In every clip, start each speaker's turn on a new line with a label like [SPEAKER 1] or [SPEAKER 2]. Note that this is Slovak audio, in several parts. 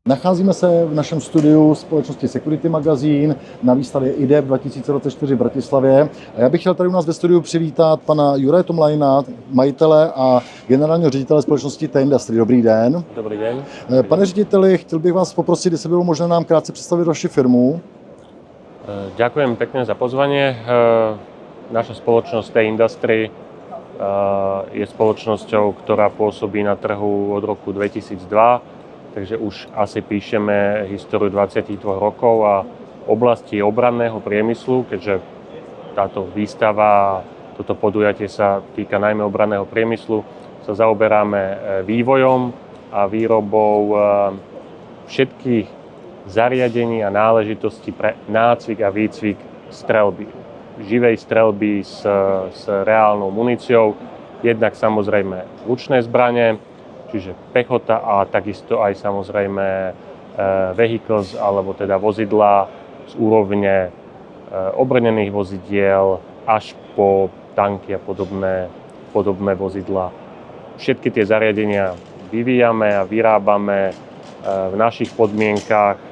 [SPEAKER 1] Nacházíme se v našem studiu společnosti Security Magazine na výstavě IDEP 2024 v Bratislavě. A já bych chtěl tady u nás ve studiu přivítat pana Juraje Tomlajna, majitele a generálního ředitele společnosti T-Industry. Dobrý den.
[SPEAKER 2] Dobrý den.
[SPEAKER 1] Pane řediteli, chtěl bych vás poprosit, jestli bylo možné nám krátce představit vaši firmu.
[SPEAKER 2] Ďakujem pekne za pozvanie. Naša spoločnosť T-Industry je spoločnosťou, ktorá pôsobí na trhu od roku 2002, takže už asi píšeme históriu 22 rokov a v oblasti obranného priemyslu, keďže táto výstava, toto podujatie sa týka najmä obranného priemyslu, sa zaoberáme vývojom a výrobou všetkých zariadení a náležitosti pre nácvik a výcvik streľby. Živej streľby s reálnou muníciou, jednak samozrejme ručné zbrane, čiže pechota a takisto aj samozrejme vehicles, alebo teda vozidlá z úrovne obrnených vozidiel až po tanky a podobné vozidlá. Všetky tie zariadenia vyvíjame a vyrábame v našich podmienkách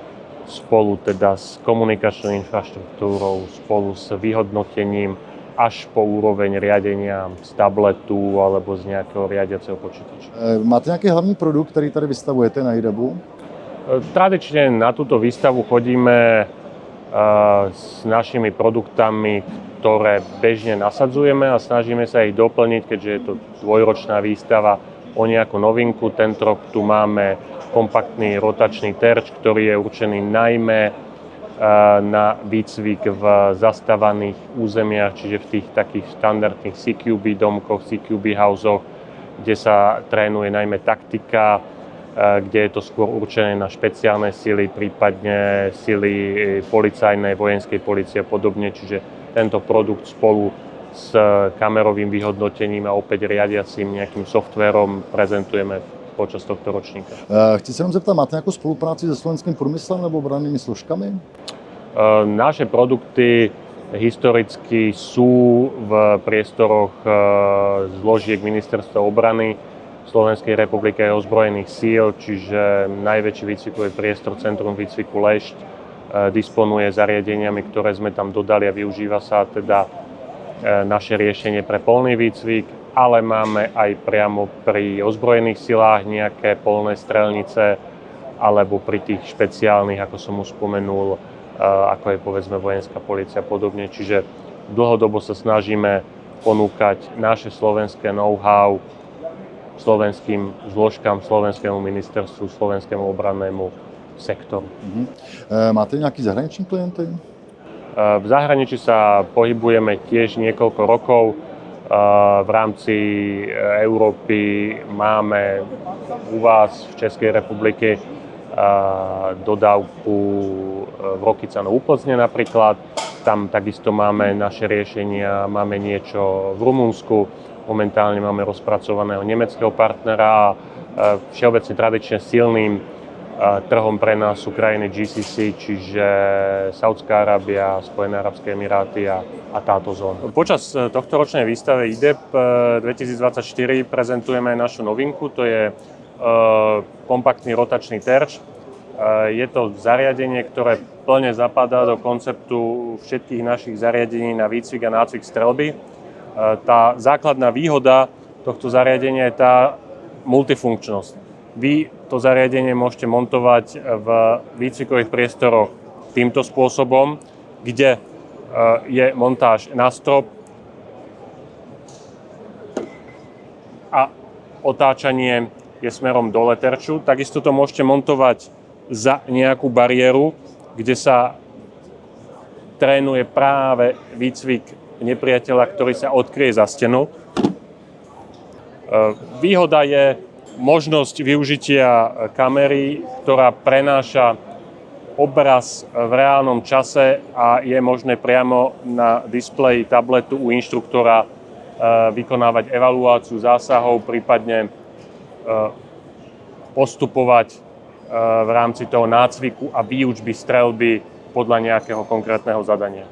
[SPEAKER 2] spolu teda s komunikačnou infraštruktúrou, spolu s vyhodnotením až po úroveň riadenia z tabletu alebo z nejakého riadiaceho počítača.
[SPEAKER 1] Máte nějaký hlavní produkt, který tady vystavujete na IDEPu?
[SPEAKER 2] Tradične na túto výstavu chodíme s našimi produktami, ktoré bežne nasadzujeme a snažíme sa ich doplniť, keďže je to dvojročná výstava, o nejakú novinku. Tento rok tu máme kompaktný rotačný terč, ktorý je určený najmä na výcvik v zastávaných územiach, čiže v tých takých štandardných CQB domkoch, CQB houseoch, kde sa trénuje najmä taktika, kde je to skôr určené na špeciálne sily, prípadne sily policajnej, vojenskej polície a podobne. Čiže tento produkt spolu s kamerovým vyhodnotením a opäť riadiacím nejakým softvérom prezentujeme počas tohto ročníka.
[SPEAKER 1] Chci se jenom zeptat, máte nějakou spolupráci se slovenským průmyslem nebo obrannými složkami?
[SPEAKER 2] Naše produkty historicky sú v priestoroch zložiek Ministerstva obrany Slovenskej republiky a ozbrojených síl, čiže najväčší výcvikový priestor Centrum výcviku Lešť disponuje zariadeniami, ktoré sme tam dodali a využíva sa teda naše riešenie pre poľný výcvik, ale máme aj priamo pri ozbrojených silách nejaké poľné strelnice alebo pri tých špeciálnych, ako som už spomenul, ako je povedzme vojenská polícia a podobne. Čiže dlhodobo sa snažíme ponúkať naše slovenské know-how slovenským zložkám, slovenskému ministerstvu, slovenskému obrannému sektoru.
[SPEAKER 1] Máte nějaký zahraniční klienty?
[SPEAKER 2] V zahraničí sa pohybujeme tiež niekoľko rokov. V rámci Európy máme u vás v Českej republike dodávku v Rokycano u Plzne napríklad. Tam takisto máme naše riešenia, máme niečo v Rumunsku, momentálne máme rozpracovaného nemeckého partnera a všeobecne tradične silným trhom pre nás sú krajiny GCC, čiže Saudská Arábia, Spojené arabské emiráty a táto zóna. Počas tohto ročnej výstave IDEP 2024 prezentujeme našu novinku, to je kompaktný rotačný terč. Je to zariadenie, ktoré plne zapadá do konceptu všetkých našich zariadení na výcvik a nácvik streľby. Tá základná výhoda tohto zariadenia je tá multifunkčnosť. Vy to zariadenie môžete montovať v výcvikových priestoroch týmto spôsobom, kde je montáž na strop a otáčanie je smerom dole terču. Takisto to môžete montovať za nejakú bariéru, kde sa trénuje práve výcvik nepriateľa, ktorý sa odkryje za stenu. Výhoda je možnosť využitia kamery, ktorá prenáša obraz v reálnom čase a je možné priamo na displeji tabletu u inštruktora vykonávať evaluáciu zásahov, prípadne postupovať v rámci toho nácviku a výučby streľby podľa nejakého konkrétneho zadania.